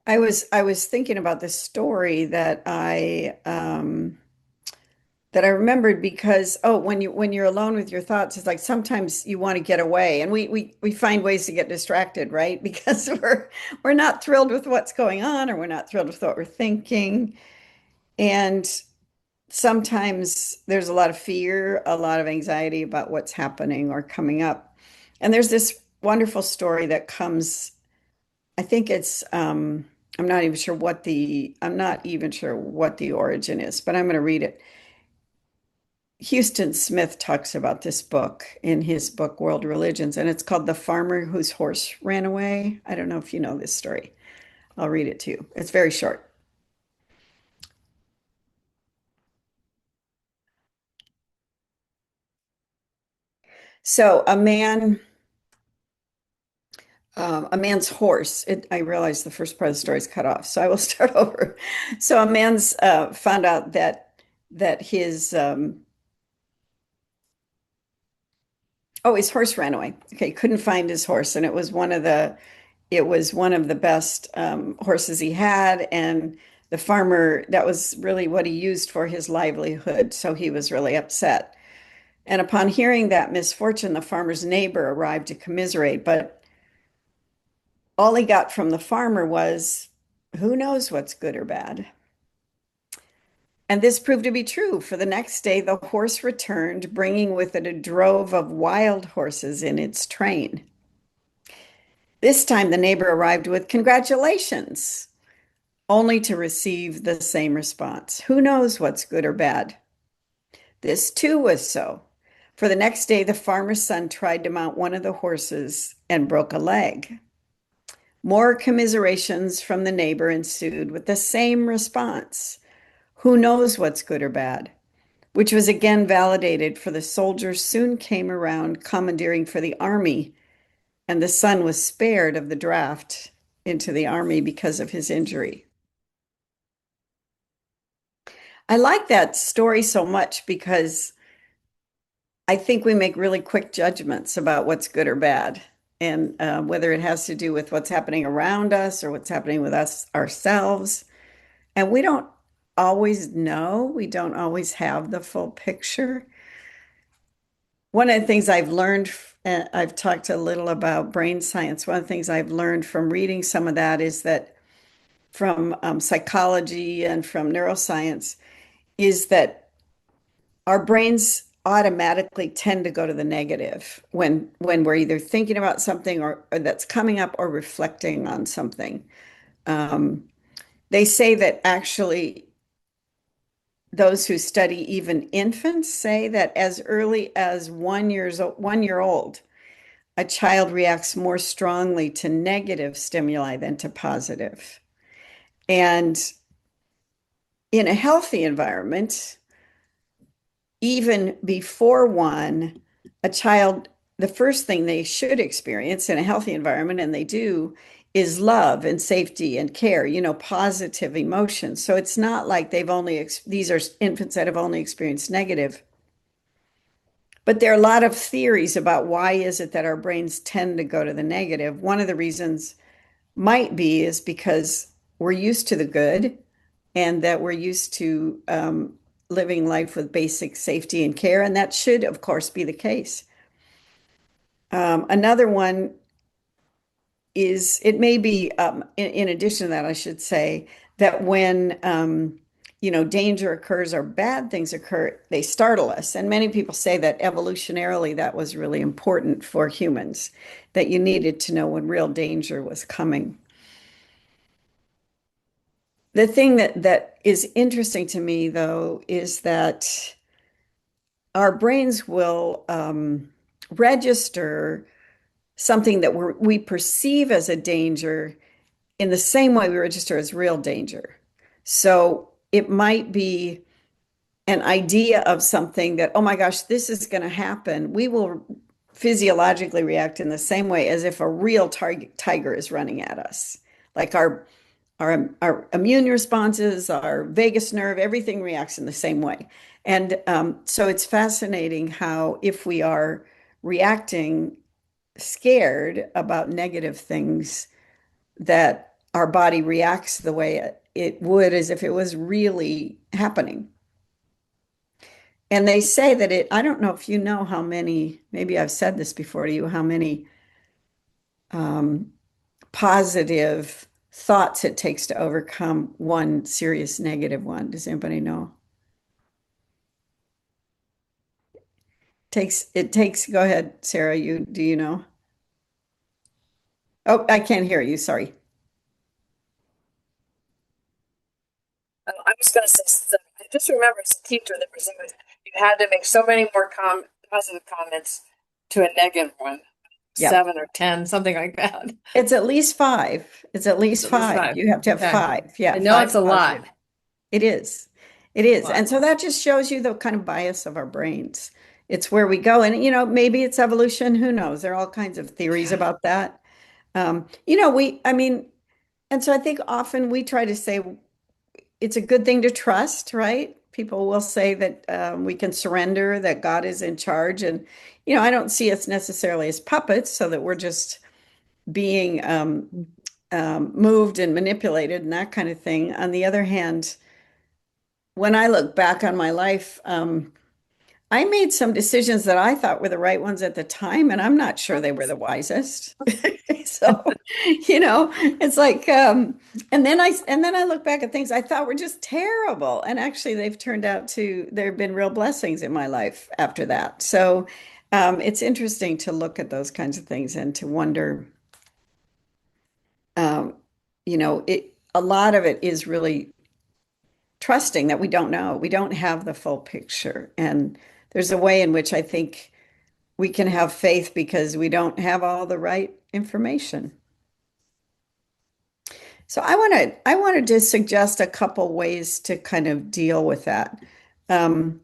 I was thinking about this story that I remembered because when you're alone with your thoughts, it's like sometimes you want to get away, and we find ways to get distracted, right? Because we're not thrilled with what's going on, or we're not thrilled with what we're thinking, and sometimes there's a lot of fear, a lot of anxiety about what's happening or coming up, and there's this wonderful story that comes. I think it's I'm not even sure what the origin is, but I'm going to read it. Houston Smith talks about this book in his book World Religions, and it's called The Farmer Whose Horse Ran Away. I don't know if you know this story. I'll read it to you. It's very short. So a man's horse. I realize the first part of the story is cut off, so I will start over. So a man's found out that his horse ran away. Okay, couldn't find his horse, and it was one of the best horses he had, and the farmer, that was really what he used for his livelihood. So he was really upset. And upon hearing that misfortune, the farmer's neighbor arrived to commiserate, but all he got from the farmer was, who knows what's good or bad? And this proved to be true, for the next day the horse returned, bringing with it a drove of wild horses in its train. This time the neighbor arrived with congratulations, only to receive the same response. Who knows what's good or bad? This too was so. For the next day, the farmer's son tried to mount one of the horses and broke a leg. More commiserations from the neighbor ensued with the same response. Who knows what's good or bad? Which was again validated, for the soldiers soon came around commandeering for the army, and the son was spared of the draft into the army because of his injury. I like that story so much because I think we make really quick judgments about what's good or bad, and whether it has to do with what's happening around us or what's happening with us ourselves. And we don't always know, we don't always have the full picture. One of the things I've learned, I've talked a little about brain science. One of the things I've learned from reading some of that is that from psychology and from neuroscience, is that our brains automatically tend to go to the negative when we're either thinking about something or that's coming up or reflecting on something. Um, they say that actually those who study even infants say that as early as 1 year old, a child reacts more strongly to negative stimuli than to positive. And in a healthy environment, even before one, a child, the first thing they should experience in a healthy environment, and they do, is love and safety and care, positive emotions. So it's not like these are infants that have only experienced negative. But there are a lot of theories about why is it that our brains tend to go to the negative. One of the reasons might be is because we're used to the good, and that we're used to living life with basic safety and care. And that should, of course, be the case. Another one is it may be, in addition to that, I should say that when danger occurs or bad things occur, they startle us. And many people say that evolutionarily that was really important for humans, that you needed to know when real danger was coming. The thing that is interesting to me, though, is that our brains will register something that we perceive as a danger in the same way we register as real danger. So it might be an idea of something that, oh my gosh, this is going to happen. We will physiologically react in the same way as if a real tiger is running at us. Like our immune responses, our vagus nerve, everything reacts in the same way. And so it's fascinating how if we are reacting scared about negative things, that our body reacts the way it would as if it was really happening. And they say that I don't know if you know how many, maybe I've said this before to you, how many um, positive thoughts it takes to overcome one serious negative one. Does anybody know? Go ahead, Sarah, do you know? Oh, I can't hear you. Sorry. I was going to say, I just remember as a teacher, you had to make so many more positive comments to a negative one, Yep. 7 or 10, something like that. It's at least five. It's at It's least at least five. five. You have to have Okay. five. Yeah, I know five it's a positive. lot. It is. It It's a is. lot. And so that just shows you the kind of bias of our brains. It's where we go. And, maybe it's evolution. Who knows? There are all kinds of theories Yeah. about that. I mean, and so I think often we try to say it's a good thing to trust, right? People will say that we can surrender, that God is in charge. And, I don't see us necessarily as puppets so that we're just being moved and manipulated and that kind of thing. On the other hand, when I look back on my life, I made some decisions that I thought were the right ones at the time, and I'm not sure they were the wisest. So, it's like, and then I look back at things I thought were just terrible, and actually they've turned out to there have been real blessings in my life after that. So, it's interesting to look at those kinds of things and to wonder, um, a lot of it is really trusting that we don't know. We don't have the full picture. And there's a way in which I think we can have faith because we don't have all the right information. So I wanted to suggest a couple ways to kind of deal with that. Um,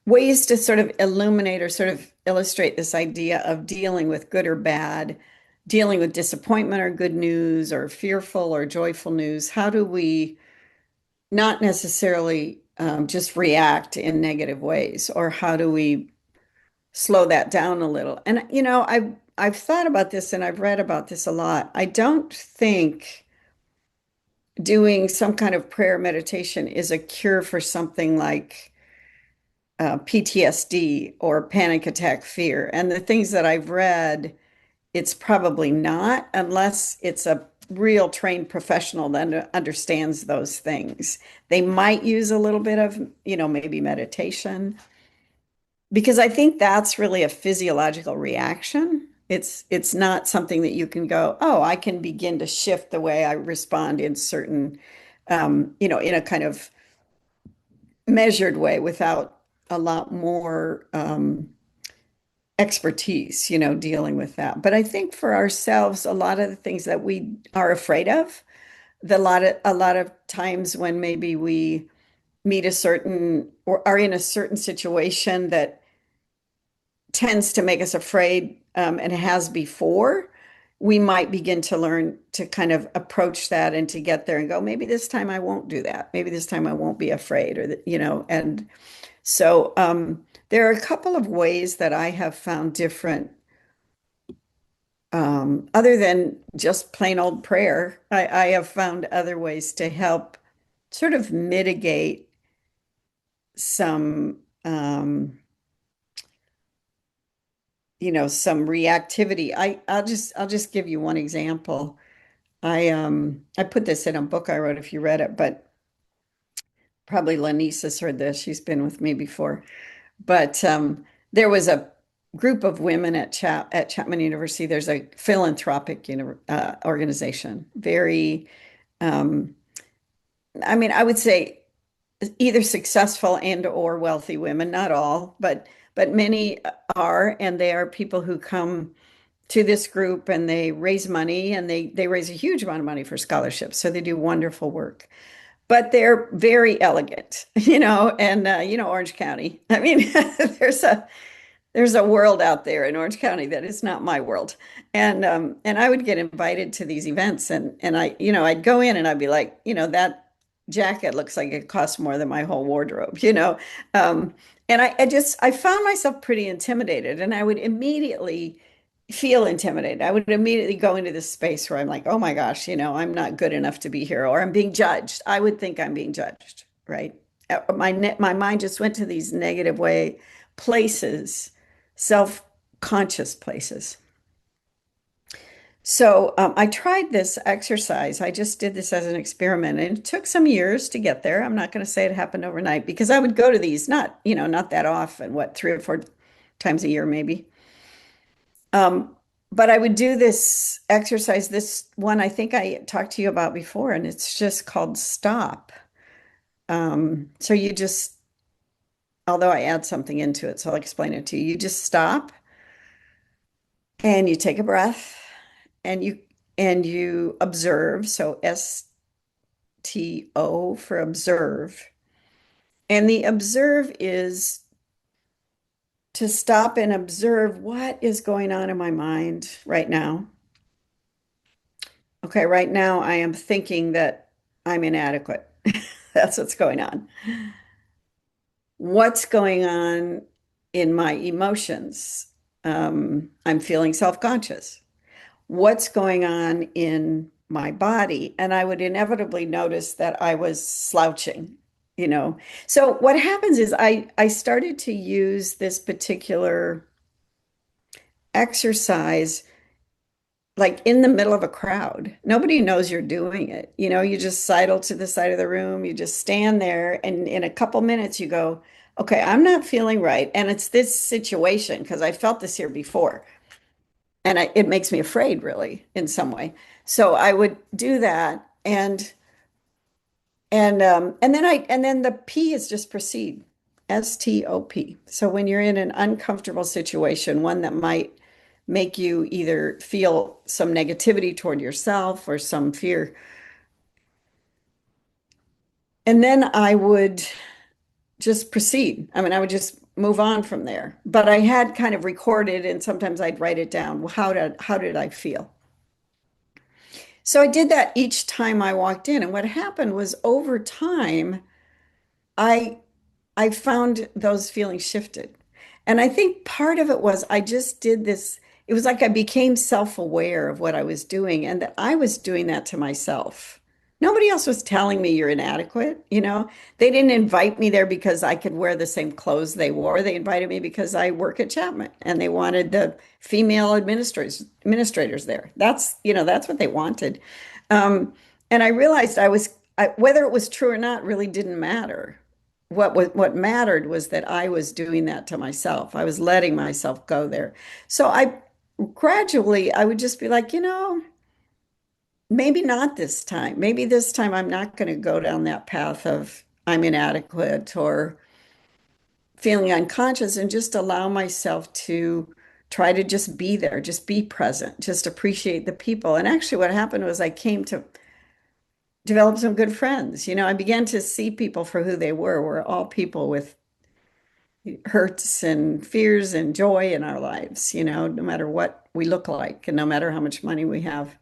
Ways to sort of illuminate or sort of illustrate this idea of dealing with good or bad, dealing with disappointment or good news, or fearful or joyful news. How do we not necessarily just react in negative ways, or how do we slow that down a little? And I've thought about this and I've read about this a lot. I don't think doing some kind of prayer meditation is a cure for something like PTSD or panic attack fear. And the things that I've read, it's probably not, unless it's a real trained professional that understands those things. They might use a little bit of, maybe meditation, because I think that's really a physiological reaction. It's not something that you can go, oh, I can begin to shift the way I respond in certain, in a kind of measured way without a lot more expertise, dealing with that. But I think for ourselves, a lot of the things that we are afraid of, a lot of times when maybe we meet a certain or are in a certain situation that tends to make us afraid, and has before, we might begin to learn to kind of approach that and to get there and go, maybe this time I won't do that. Maybe this time I won't be afraid, and so there are a couple of ways that I have found different, other than just plain old prayer. I have found other ways to help sort of mitigate some, some reactivity. I'll just give you one example. I put this in a book I wrote if you read it, but probably Lanice has heard this. She's been with me before. But there was a group of women at Chapman University. There's a philanthropic organization. Very, um, I mean, I would say either successful and or wealthy women, not all, but many are, and they are people who come to this group and they raise money, and they raise a huge amount of money for scholarships. So they do wonderful work. But they're very elegant, and Orange County. I mean, there's a there's a world out there in Orange County that is not my world. And I would get invited to these events, and I'd go in and I'd be like, that jacket looks like it costs more than my whole wardrobe. Um, and I found myself pretty intimidated, and I would immediately feel intimidated. I would immediately go into this space where I'm like, oh my gosh, I'm not good enough to be here, or I'm being judged. I would think I'm being judged, right? My mind just went to these negative way places, self-conscious places. So I tried this exercise. I just did this as an experiment, and it took some years to get there. I'm not going to say it happened overnight because I would go to these not that often, what, 3 or 4 times a year, maybe. Um, but I would do this exercise, this one I think I talked to you about before, and it's just called stop. So you just, although I add something into it, so I'll explain it to you. You just stop and you take a breath and you observe. So STO for observe. And the observe is to stop and observe what is going on in my mind right now. Okay, right now I am thinking that I'm inadequate. That's what's going on. What's going on in my emotions? I'm feeling self-conscious. What's going on in my body? And I would inevitably notice that I was slouching, you know. So what happens is I started to use this particular exercise like in the middle of a crowd. Nobody knows you're doing it. You just sidle to the side of the room, you just stand there, and in a couple minutes you go, okay, I'm not feeling right. And it's this situation because I felt this here before. And it makes me afraid, really, in some way. So I would do that, and then the P is just proceed. STOP. So when you're in an uncomfortable situation, one that might make you either feel some negativity toward yourself or some fear. And then I would just proceed. I mean, I would just move on from there. But I had kind of recorded and sometimes I'd write it down. Well, how did I feel? So I did that each time I walked in. And what happened was over time, I I found those feelings shifted. And I think part of it was I just did this. It was like I became self-aware of what I was doing and that I was doing that to myself. Nobody else was telling me you're inadequate, you know? They didn't invite me there because I could wear the same clothes they wore. They invited me because I work at Chapman and they wanted the female administrators there. That's what they wanted. Um, and I realized whether it was true or not really didn't matter. What mattered was that I was doing that to myself. I was letting myself go there. So I gradually I would just be like, maybe not this time. Maybe this time I'm not going to go down that path of I'm inadequate or feeling unconscious and just allow myself to try to just be there, just be present, just appreciate the people. And actually what happened was I came to develop some good friends. I began to see people for who they were. We're all people with hurts and fears and joy in our lives, no matter what we look like and no matter how much money we have.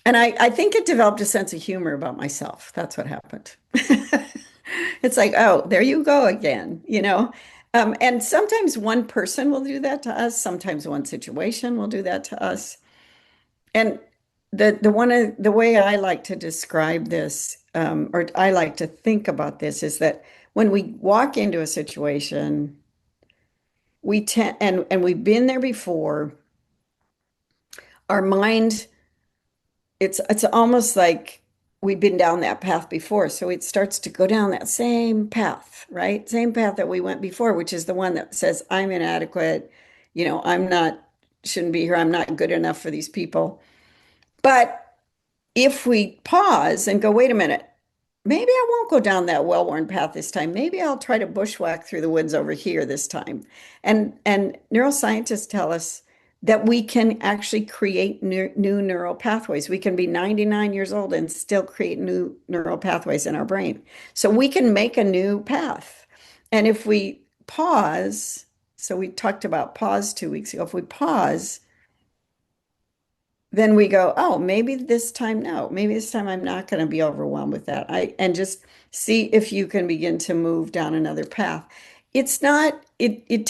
And I think it developed a sense of humor about myself. That's what happened. It's like, oh, there you go again. And sometimes one person will do that to us. Sometimes one situation will do that to us. And the way I like to describe this, or I like to think about this, is that when we walk into a situation, we tend and we've been there before, our mind, it's almost like we've been down that path before. So it starts to go down that same path, right? Same path that we went before, which is the one that says, I'm inadequate, I'm not, shouldn't be here, I'm not good enough for these people. But if we pause and go, wait a minute, maybe I won't go down that well-worn path this time. Maybe I'll try to bushwhack through the woods over here this time. And neuroscientists tell us that we can actually create new neural pathways. We can be 99 years old and still create new neural pathways in our brain. So we can make a new path. And if we pause, so we talked about pause 2 weeks ago, if we pause, then we go, oh, maybe this time, no, maybe this time I'm not going to be overwhelmed with that. And just see if you can begin to move down another path. it's not, it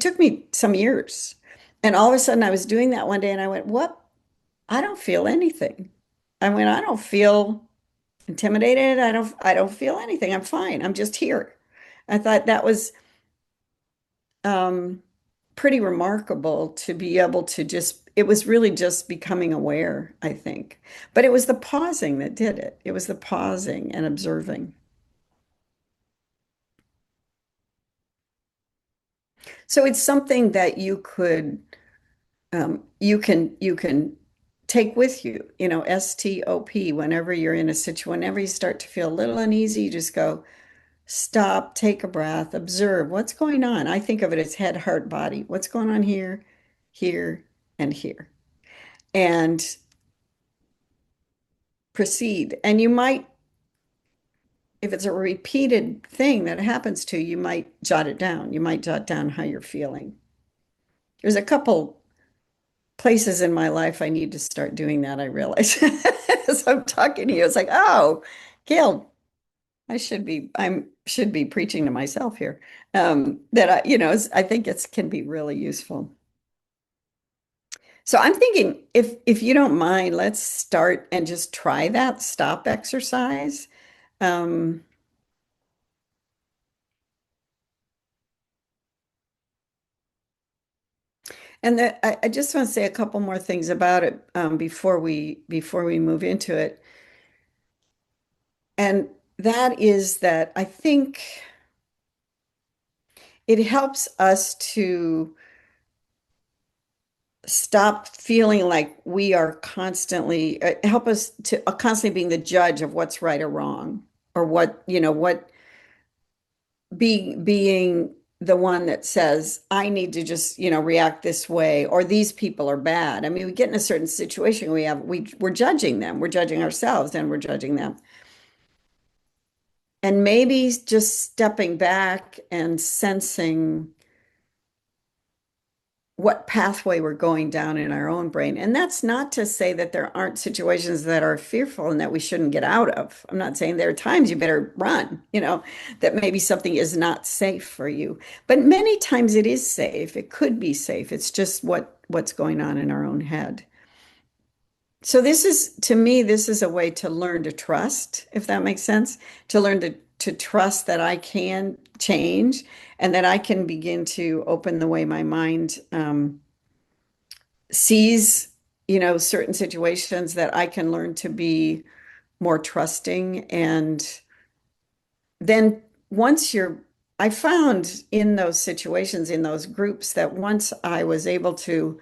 took me some years. And all of a sudden I was doing that one day and I went, what? I don't feel anything. I went, I don't feel intimidated. I don't feel anything. I'm fine. I'm just here. I thought that was um, pretty remarkable to be able to just, it was really just becoming aware, I think. But it was the pausing that did it. It was the pausing and observing. So it's something that you can take with you, STOP, whenever you're in a situation, whenever you start to feel a little uneasy, you just go, stop, take a breath, observe what's going on. I think of it as head, heart, body. What's going on here, here, and here. And proceed. And you might, if it's a repeated thing that happens to you, you might jot it down. You might jot down how you're feeling. There's a couple places in my life I need to start doing that, I realize. As I'm talking to you, it's like, oh, Gail, I should be preaching to myself here. That I think it's can be really useful. So I'm thinking if you don't mind, let's start and just try that stop exercise. Um, and I just want to say a couple more things about it before we move into it. And that is that I think it helps us to stop feeling like we are constantly help us to constantly being the judge of what's right or wrong or what being the one that says I need to just react this way or these people are bad. I mean, we get in a certain situation, we're judging them, we're judging ourselves and we're judging them. And maybe just stepping back and sensing what pathway we're going down in our own brain. And that's not to say that there aren't situations that are fearful and that we shouldn't get out of. I'm not saying there are times you better run, that maybe something is not safe for you. But many times it is safe. It could be safe. It's just what's going on in our own head. So to me, this is a way to learn to trust, if that makes sense, to learn to trust that I can change and that I can begin to open the way my mind sees, certain situations that I can learn to be more trusting. And then I found in those situations, in those groups, that once I was able to,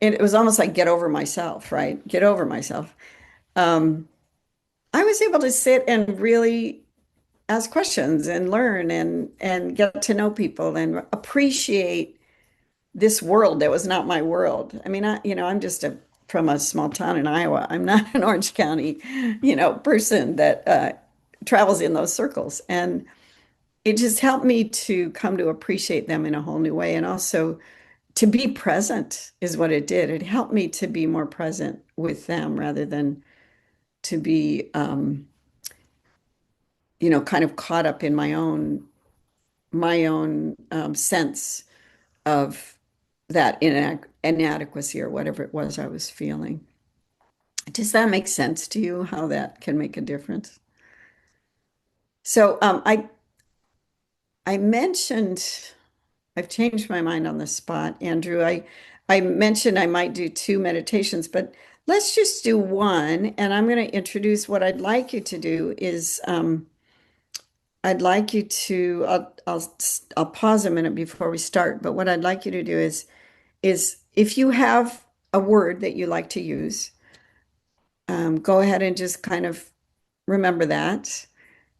and it was almost like get over myself, right? Get over myself. Um, I was able to sit and really ask questions and learn and get to know people and appreciate this world that was not my world. I mean, I'm just from a small town in Iowa. I'm not an Orange County, person that travels in those circles. And it just helped me to come to appreciate them in a whole new way. And also to be present is what it did. It helped me to be more present with them rather than to be, kind of caught up in my own sense of that inadequacy or whatever it was I was feeling. Does that make sense to you, how that can make a difference? So I mentioned I've changed my mind on the spot, Andrew. I mentioned I might do two meditations, but let's just do one. And I'm going to introduce what I'd like you to do is I'd like you to I'll pause a minute before we start, but what I'd like you to do is if you have a word that you like to use, go ahead and just kind of remember that.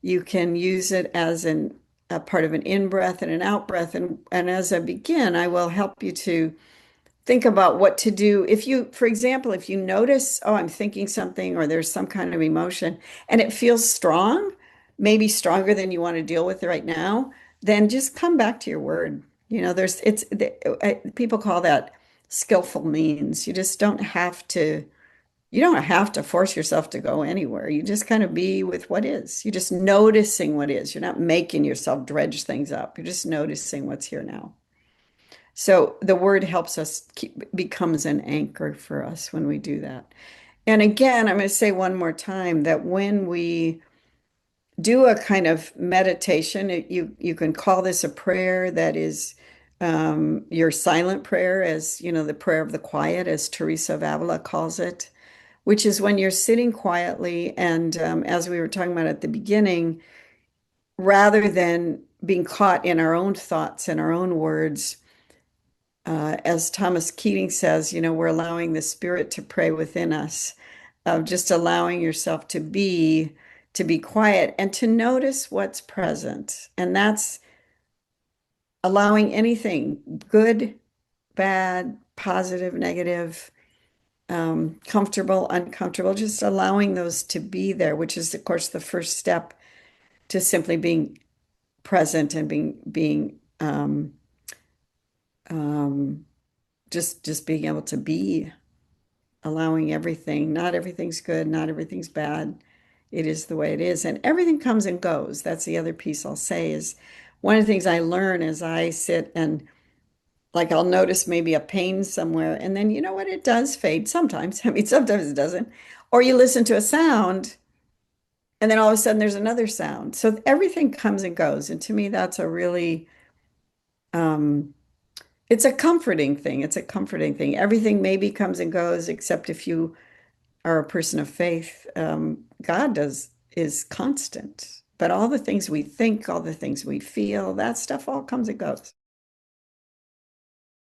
You can use it as a part of an in breath and an out breath. And as I begin, I will help you to think about what to do. If you, for example, if you notice, oh, I'm thinking something or there's some kind of emotion and it feels strong, maybe stronger than you want to deal with right now, then just come back to your word. People call that skillful means. You just don't have to You don't have to force yourself to go anywhere. You just kind of be with what is. You're just noticing what is. You're not making yourself dredge things up. You're just noticing what's here now. So the word helps us keep, becomes an anchor for us when we do that. And again, I'm going to say one more time that when we do a kind of meditation, you can call this a prayer that is your silent prayer, as you know, the prayer of the quiet, as Teresa of Avila calls it, which is when you're sitting quietly and as we were talking about at the beginning, rather than being caught in our own thoughts and our own words, as Thomas Keating says, you know, we're allowing the Spirit to pray within us, of just allowing yourself to be quiet and to notice what's present. And that's allowing anything, good, bad, positive, negative, comfortable, uncomfortable, just allowing those to be there, which is, of course, the first step to simply being present and being um, just being able to be, allowing everything. Not everything's good, not everything's bad. It is the way it is, and everything comes and goes. That's the other piece I'll say is one of the things I learn as I sit and like I'll notice maybe a pain somewhere, and then you know what? It does fade sometimes. I mean, sometimes it doesn't. Or you listen to a sound, and then all of a sudden there's another sound. So everything comes and goes. And to me, that's a really, um, it's a comforting thing. It's a comforting thing. Everything maybe comes and goes, except if you are a person of faith. God does is constant. But all the things we think, all the things we feel, that stuff all comes and goes.